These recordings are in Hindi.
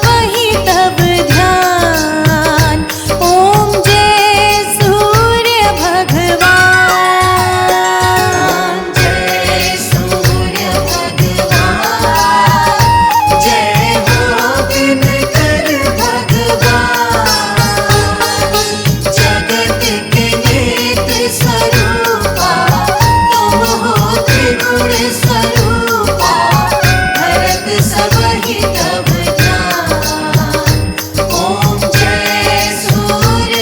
वही तब ध्यान। ओम जय सूर्य भगवान, जय सूर्य भगवान, जय हो दिनकर भगवान। जगत के नेत्र स्वरूपा तुम हो त्रिगुण स्वरूपा, भरत सबहि तब ध्यान। ओम जय सूर्य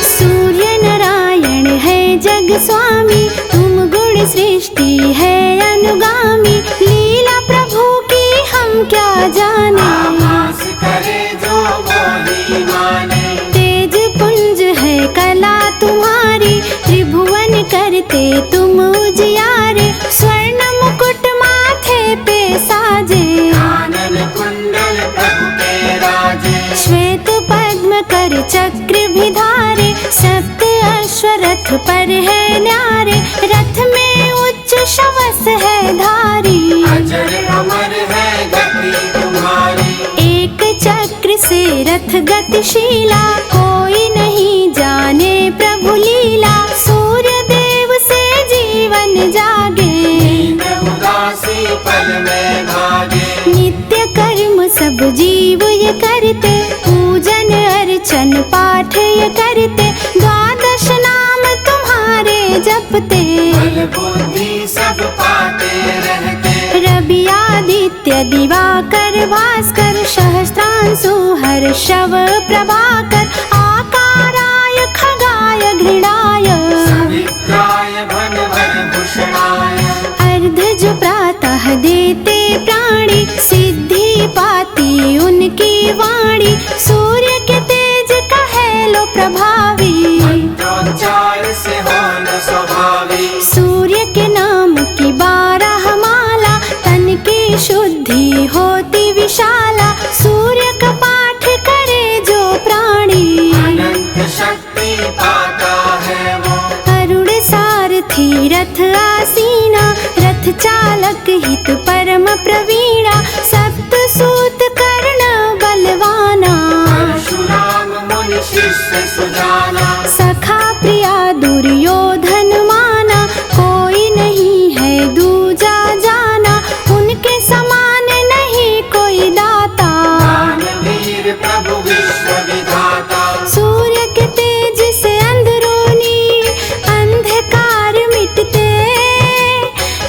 सूर्य नारायण है जग स्वामी, तुम गुण सृष्टि है अनुगामी। लीला प्रभु की हम क्या जाने, आभास करे जो मोहि माने। तेज पुंज है कला तुम्हारी, त्रिभुवन करते तुम उजियारे। स्वर्ण मुकुट माथे पे साजे, कानन कुंडल प्रभु के राजे। श्वेत पद्म कर चक्र भी धारे। सप्त अश्वरथ पर है न्यारे, रथ में उच्च शवस है धारी। अजर अमर है गति तुम्हारी, एक चक्र से रथ गतिशीला, कोई नहीं जाने प्रभु लीला। सूर्य देव से जीवन जागे, नींद उदासी पल में भागे। नित्य कर्म सब जीव ये करते, पूजन अर्चन पाठ ये करते। द्वादश नाम तुम्हारे जपते, बल बुद्धि सब पाते रहते। रवि आदित्य दिवाकर भास्कर, सहस्त्रांशु हर्षव प्रभाकर। आकाराय खगाय घृणाय, सवित्राय भनवर भूषणाय। अर्धज प्रातः देते प्राणी, सिद्धि पाती उनकी वाणी। सूर्य के तेज कहे लो प्रभावी, मंत्रोच्चार से हो न स्वभावी। सूर्य के नाम की 12 माला, तन की शुद्धि होती विशाला। सूर्य का पाठ करे जो प्राणी, अनंत शक्ति पाता है वो। अरुण सारथी रथ आसीना, रथ चालक हित परम प्रवीणा। सप्त सूत कर्ण बलवाना, परशुराम मुनि शिष्य सुजाना। सखा प्रिया दुर्योधन माना, कोई नहीं है दूजा जाना। उनके समान नहीं कोई दाता, दानवीर प्रभु विश्व विधाता। सूर्य के तेज से अंदरूनी अंधकार मिटते।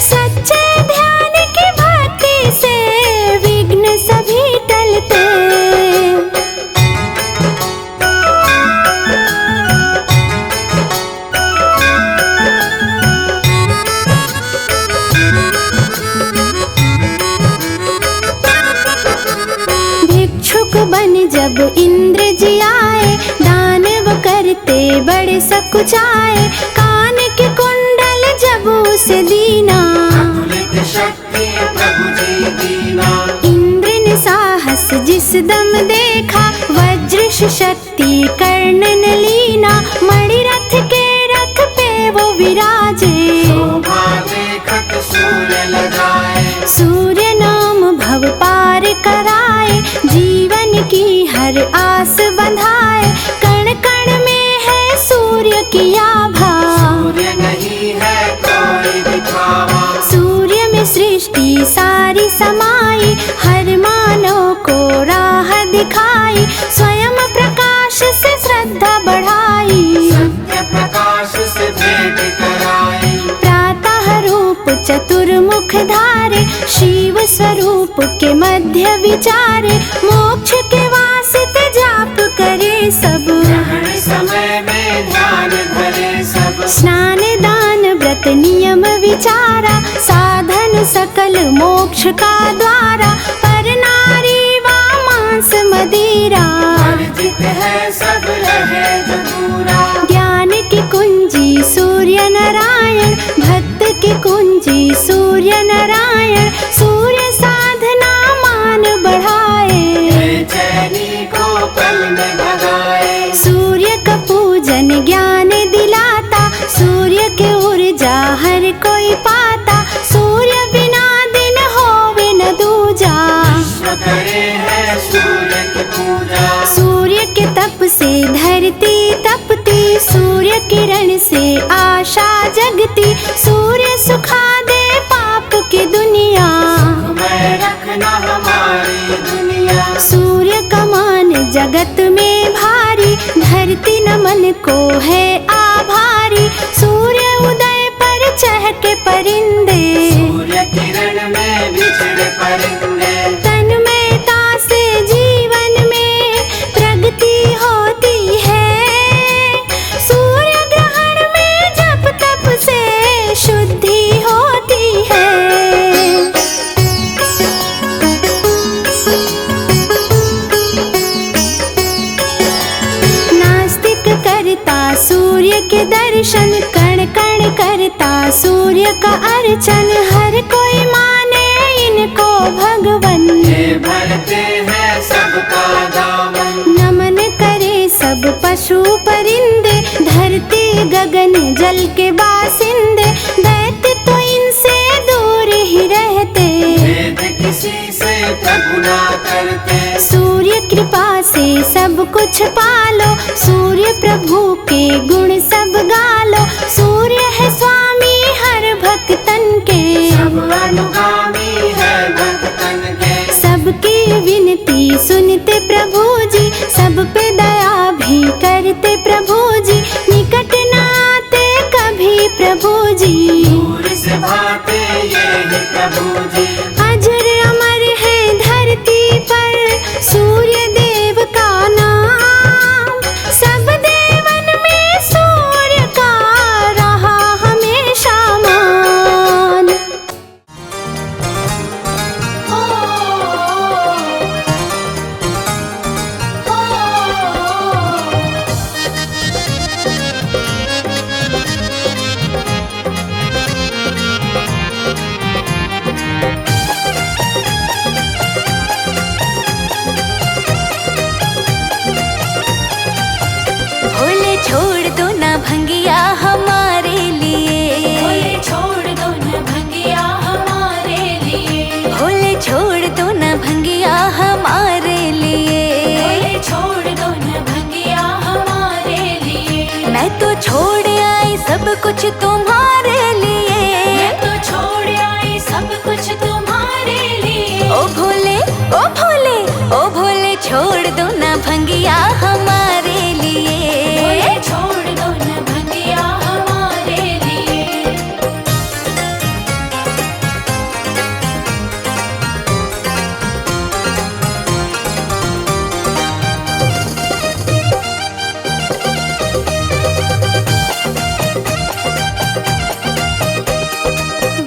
सच्चे ध्यान की भक्ति से विघ्न सभी टलते। भिक्षुक बन जब इंद्र जी आए, दानव करते बड़े सकुचाए। कान के कुंडल जब उसे दीना, अतुलित शक्ति प्रभु जी दीना। इंद्र ने साहस जिस दम देखा, वज्र शक्ति कर्णन लीना। मणि रथ के रथ पे वो विराजे, शोभा देखत सूर्य लगाए। सूर्य नाम भव पार कराए, जीवन की हर आस बंधाए। कण कण में है सूर्य की आभा, सूर्य नहीं है कोई दिखावा। सूर्य में सृष्टि सारी समाई, हर मानव को राह दिखाई। स्वयं प्रकाश से श्रद्धा बढ़ाई, सत्य प्रकाश से भेंट कराई। प्रातः रूप चतुर्मुख धारे, शिव स्वरूप के मध्य विचारे। मोक्ष के वास्ते जाप करे सब, ग्रहण समय में ध्यान धरे सब। स्नान दान व्रत नियम विचारा, साधन सकल मोक्ष का द्वारा। पर नारी वा मांस मदिरा, वर्जित है सब रहे जो दूरा। ज्ञान की कुंजी सूर्य नारायण, भक्त की कुंजी सूर्य नारायण। सूर्य साधना मान हमारी दुनिया। सूर्य का मान जगत में भारी, धरती नमन को है आभारी। सूर्य उदय पर चहके परिंदे, सूर्य किरण में बिछड़े परिंदे। तन्मयता से जीवन में प्रगति होती है। सूर्य ग्रहण में जप तप से शुद्धि होती है। नास्तिक करता सूर्य के दर्शन, कण कण करता सूर्य का अर्चन। हर कोई माने इनको भगवन, ये भरते हैं सबका दामन। नमन करे सब पशु परिंदे। धरती गगन जल के बासिंदे, दैत्य तो इनसे दूर ही रहते। भेद किसी से प्रभु ना करते। सूर्य कृपा से सब कुछ पालो, सूर्य प्रभु के गुण सब गालो। सूर्य है स्वामी हर भक्तन के, सब अनुगामी है भक्तन के। सबकी विनती सुनते प्रभु जी, सब पे दया भी करते प्रभु जी। निकट न आते कभी प्रभु जी, दूर से भाते ये ही प्रभु जी। अजर अमर है धरती पर सूर्य देव का नाम। सब देवन में सूर्य का रहा हमेशा मान। भोले छोड़ दो ना भंगिया हमारे लिए, भोले छोड़ दो न भंगिया हमारे लिए। भोले छोड़ दो ना भंगिया हमारे लिए। भोले छोड़ दो न भंगिया हमारे लिए। मैं तो छोड़ आई सब कुछ तुम्हारे लिए। मैं तो छोड़ आई सब कुछ तुम्हारे लिए। ओ भोले ओ भोले ओ भोले छोड़ दो ना भंगिया हमारे लिए। भोले छोड़ दो न भंगिया हमारे लिए।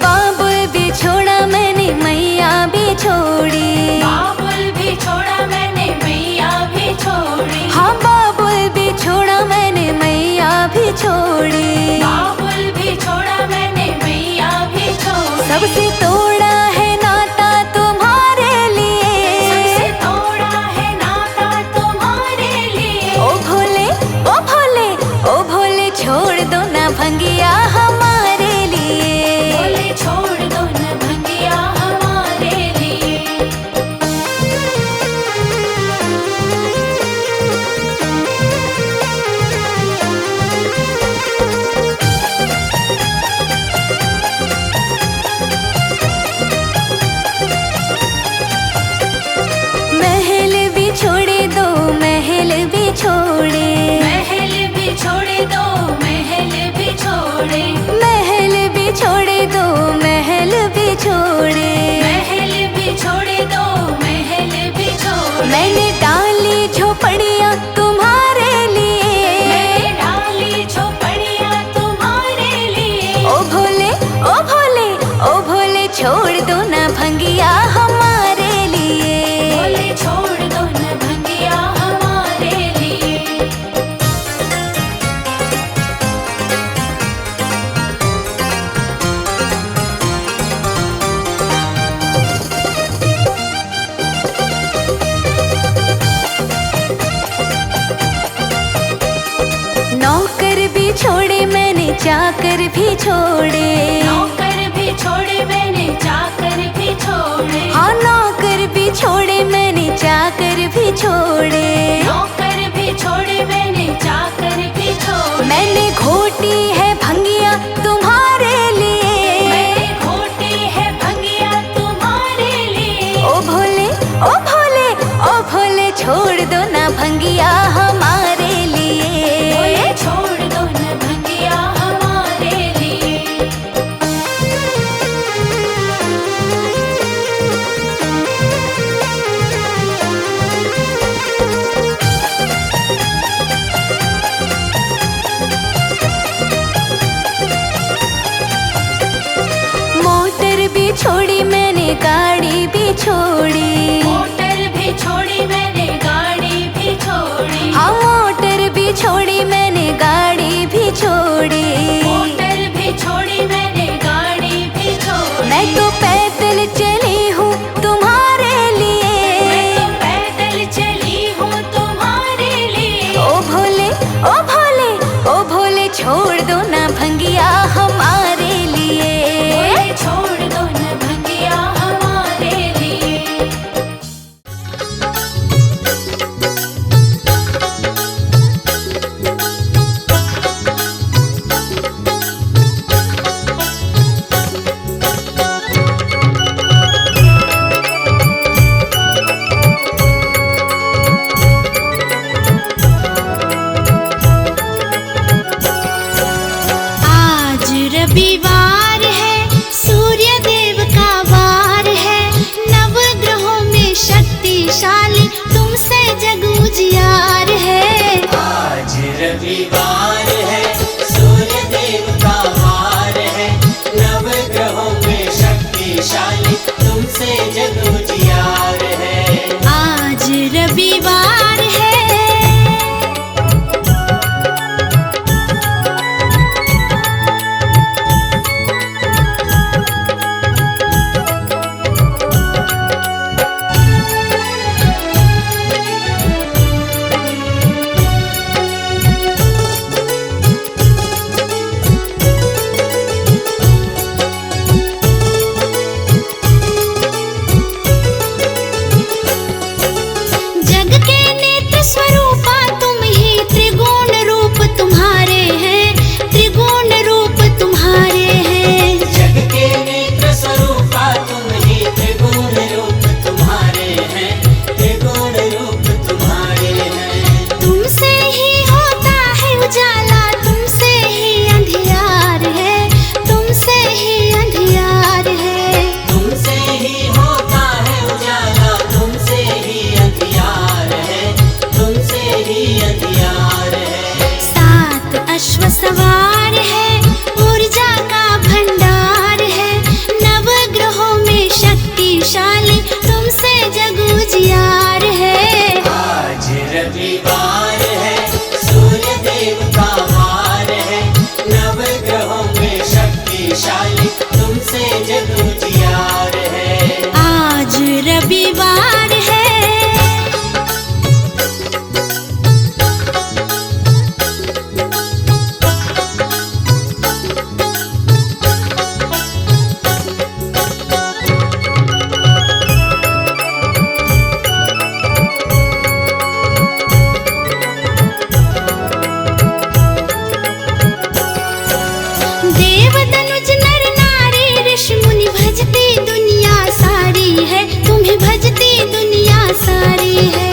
बाबुल भी छोड़ा मैंने मैया भी छोड़ी। बाबुल भी छोड़ा मैंने मैया भी छोड़ी। हाँ बाबुल भी छोड़ा मैंने मैया भी छोड़ी। बाबुल भी छोड़ा मैंने मैया भी छोड़ी। सबसे तोड़ा है नाता तुम्हारे लिए। सबसे तोड़ा है नाता तुम्हारे लिए। ओ भोले ओ भोले ओ भोले छोड़ दो ना भंगिया हमारे लिए। भोले छोड़ दो न भंगिया हमारे लिए। महल भी छोड़े दो महल भी छोड़े। महल भी छोड़े दो महल भी छोड़े। महल भी छोड़े दो महल भी छोड़े। महल भी छोड़े दो महल भी छोड़े। मैंने डाली झोपड़ियाँ तुम्हारे लिए। मैंने डाली झोपड़ियाँ तुम्हारे लिए। ओ भोले ओ भोले ओ भोले छोड़ दो ना भंगिया हमारे लिए। भोले छोड़ दो न भंगिया हमारे लिए। नौकर भी छोड़े मैंने चाकर भी छोड़े। नौकर भी छोड़े मैंने चाकर भी छोड़े। हाँ नौकर भी छोड़े मैंने चाकर भी छोड़े। नौकर भी छोड़े मैंने चाकर भी छोड़े। मैंने घोटी है भंगिया तुम्हारे लिए। मैंने घोटी है भंगिया तुम्हारे लिए। ओ भोले छोड़ दो ना भंगिया हमारे लिए। बोले छोड़ दो न भंगिया हमारे लिए। मोटर भी छोड़ी मैंने गाड़ी भी छोड़ी। मोटर भी छोड़ी मैंने गाड़ी भी छोड़ी। हाँ मोटर भी छोड़ी मैंने गाड़ी भी छोड़ी। मोटर भी छोड़ी मैंने गाड़ी भी छोड़ी। मैं तो पैदल चली हूँ तुम्हारे लिए। मैं तो पैदल चली हूँ तुम्हारे लिए। ओ भोले ओ भोले ओ भोले छोड़ दो ना भंगिया हमारे लिए। बोले छोड़ दो न भंगिया हमारे लिए। आज रविवार है, सूर्य देव का वार है। नवग्रहों में शक्तिशाली तुमसे जग उजियार है। आज रविवार है, सूर्य देव का वार है। नवग्रहों में शक्तिशाली तुमसे जग उजियार है। आज रविवार है। जग के नेत्र स्वरूपा तुम ही, त्रिगुण रूप तुम्हारे हैं। त्रिगुण रूप तुम्हारे हैं। जग के नेत्र स्वरूपा तुम ही, त्रिगुण रूप तुम्हारे हैं। त्रिगुण रूप तुम्हारे हैं। तुमसे ही होता है उजाला, तुमसे ही अंधियार है। तुमसे ही अंधियार है। तुमसे ही होता है उजाला, तुमसे ही अंधियार है। तुमसे ही अंधियार है। सात अश्व सवार है, ऊर्जा का भंडार है। नवग्रहों में शक्तिशाली तुमसे जग उजियार है। आज रविवार है, सूर्य देव का वार है। नवग्रहों में शक्तिशाली तुमसे जग उजियार है। आज रविवार है। देव धनुज नर नारी ऋषि मुनि भजती दुनिया सारी है। तुम्हें भजती दुनिया सारी है।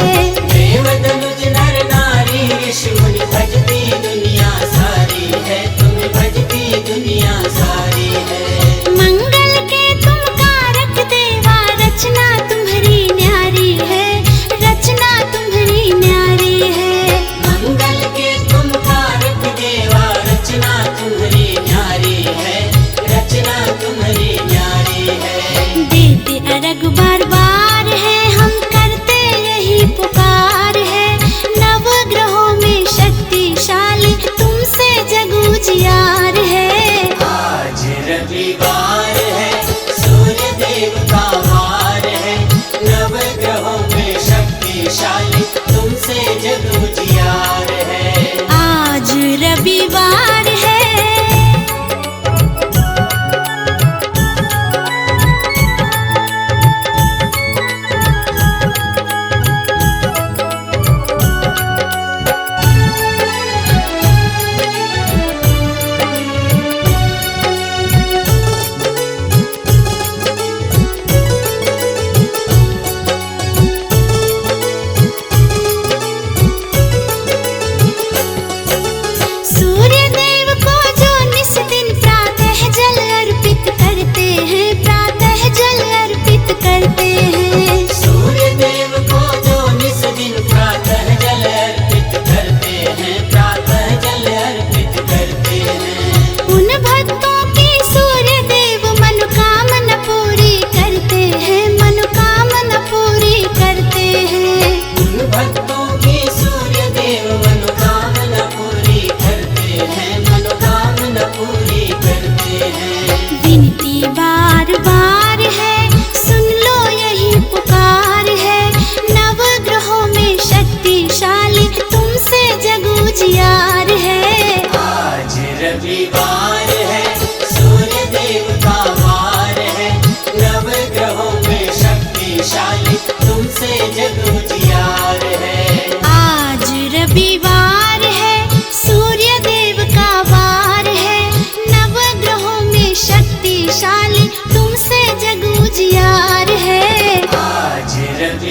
देव धनुज नर नारी ऋषि मुनि भजती दुनिया सारी है। तुम्हें भजती दुनिया सारी है। मंगल के तुम कारक देवा, रचना तुम्हारी न्यारी है। रचना तुम्हारी न्यारी है। मंगल के तुम कारक देवा, रचना तुम्हारी न्यारी है। रचना तुम्हारी न्यारी है। देते अरग बार बार है, हम करते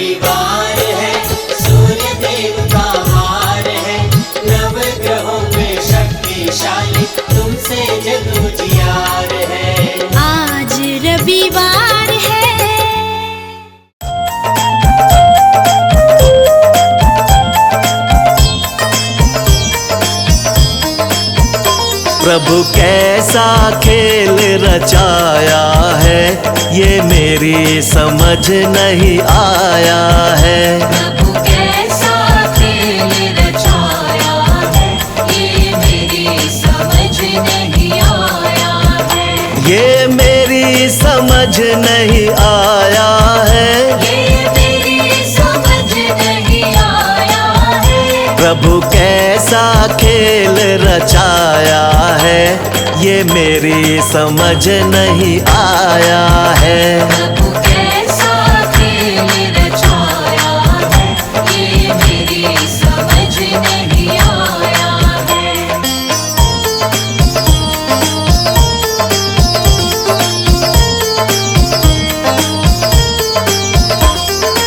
रविवार है, सूर्य देव का वार है, नवग्रहों में शक्तिशाली तुमसे जग उजियार है। आज रविवार है। प्रभु कैसा खेल रचाया है, ये मेरी समझ नहीं आया है। प्रभु कैसा खेल रचाया है, ये मेरी समझ नहीं आया है। ये मेरी समझ नहीं आया है, ये मेरी समझ नहीं आया है। प्रभु कैसा खेल रचाया है, ये मेरी समझ नहीं आया है। प्रभु कैसा खेल रचाया है, ये मेरी समझ नहीं आया है।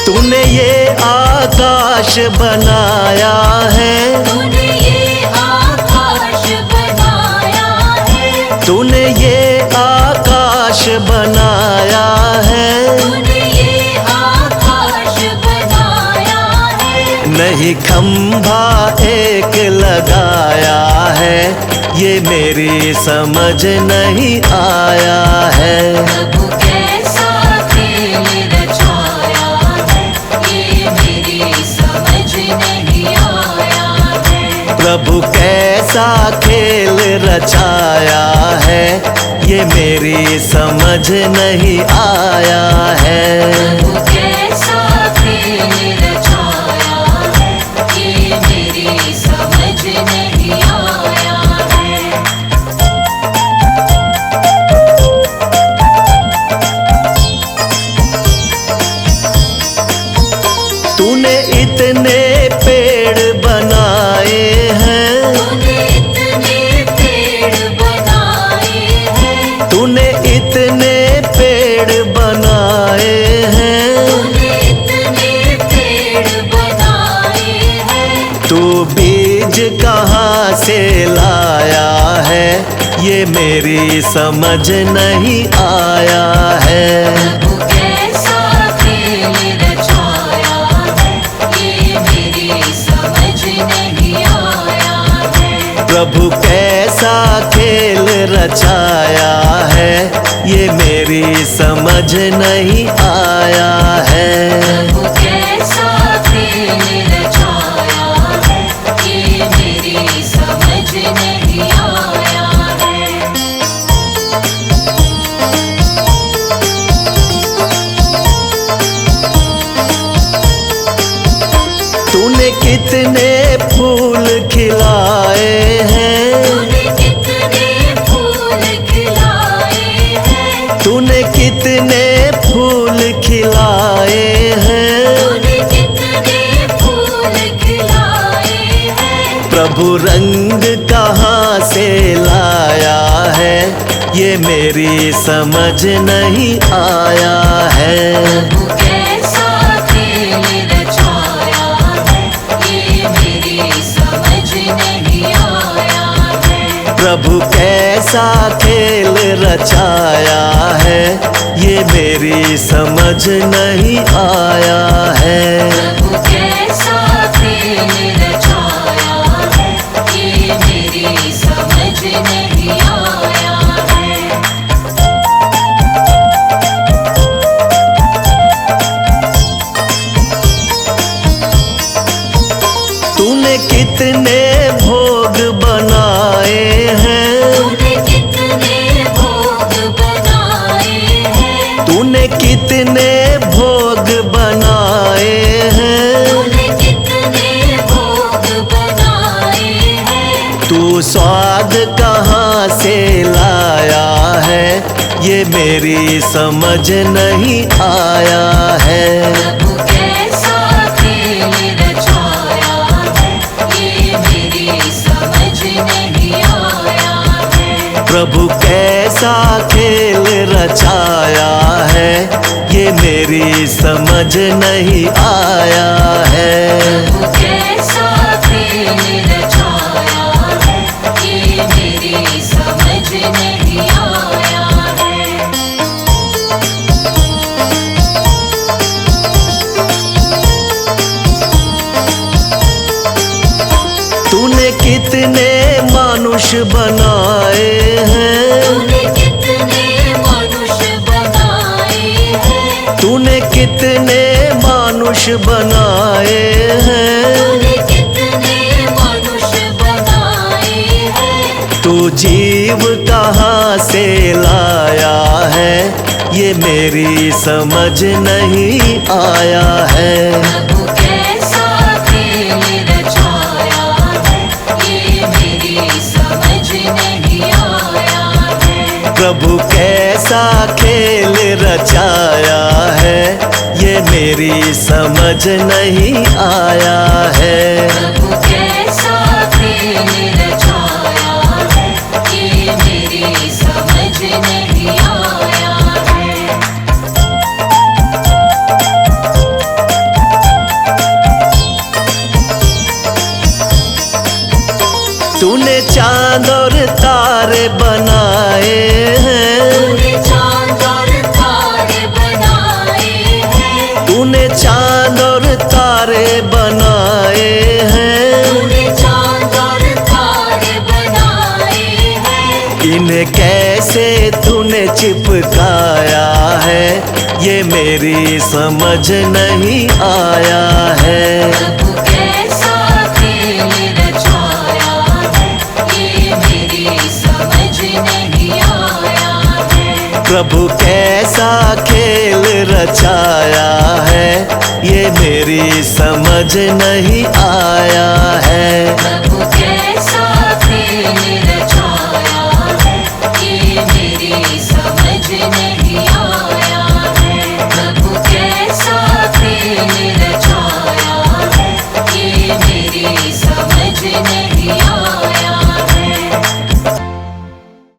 तूने ये आकाश बनाया है, तूने ये आकाश बनाया है। तूने ये आकाश बनाया है। तूने ये आकाश बनाया है। नहीं खंभा एक लगाया है, ये मेरी समझ नहीं आया है। प्रभु कैसा खेल रचाया है, ये मेरी समझ नहीं आया है। प्रभु कैसा खेल रचाया है, ये मेरी समझ नहीं आया है। प्रभु कैसा खेल रचाया है, ये मेरी समझ नहीं आया है। तूने इतने पेड़ बनाए हैं, तूने इतने पेड़ बनाए हैं। तूने इतने पेड़ बनाए हैं। तूने इतने पेड़ बनाए हैं। तू बीज कहाँ से लाया है, ये मेरी समझ नहीं आया है। प्रभु कैसा खेल रचाया है, ये मेरी समझ नहीं आया है। प्रभु कैसा खेल रचाया है, ये मेरी समझ नहीं आया है। प्रभु कैसा खेल रचाया है, ये मेरी समझ नहीं आया है। तूने कितने फूल खिलाए हैं, तूने कितने फूल खिलाए हैं। तूने कितने फूल खिलाए हैं। तूने कितने फूल खिलाए हैं। प्रभु रंग कहाँ से लाया है, ये मेरी समझ नहीं आया है। प्रभु कैसा खेल रचाया है, ये मेरी समझ नहीं आया है। प्रभु कैसा खेल रचाया है, ये मेरी समझ नहीं आया है। प्रभु कैसा खेल रचाया है, ये मेरी समझ नहीं आया है। तूने कितने भोग बनाए हैं, तूने कितने भोग बनाए हैं। तूने कितने भोग बनाए हैं। तूने कितने भोग बनाए हैं। तू स्वाद कहाँ से लाया है, ये मेरी समझ नहीं आया है। प्रभु कैसा खेल रचाया है, ये मेरी समझ नहीं आया है। प्रभु कैसा खेल रचाया है, ये मेरी मेरी समझ नहीं आया है। प्रभु कैसा खेल रचाया है, ये मेरी समझ नहीं आया है। तूने कितने मानुष बनाए हैं, तूने कितने मनुष्य बनाए हैं, तूने कितने मानुष बनाए हैं। तूने कितने मनुष्य बनाए हैं। तू जीव कहाँ से लाया है, ये मेरी समझ नहीं आया है। प्रभु कैसा खेल रचाया है, ये मेरी समझ नहीं आया है। प्रभु कैसा खेल रचाया है, ये मेरी समझ नहीं आया है। प्रभु कैसा खेल रचाया है, ये मेरी समझ नहीं आया है। तूने चांद और तारे बनाए हैं, तूने चाँद और तारे बनाए हैं, तूने चांद और तारे बनाए हैं। तूने चाँद और तारे बनाए हैं। इन्हें कैसे तूने चिपकाया है, ये मेरी समझ नहीं आया है। प्रभु कैसा खेल रचाया है, ये मेरी समझ नहीं आया है। प्रभु कैसा खेल रचाया है, ये मेरी समझ नहीं आया है। प्रभु कैसा खेल रचाया है, ये मेरी समझ नहीं आया है। प्रभु कैसा खेल रचाया है, ये मेरी समझ नहीं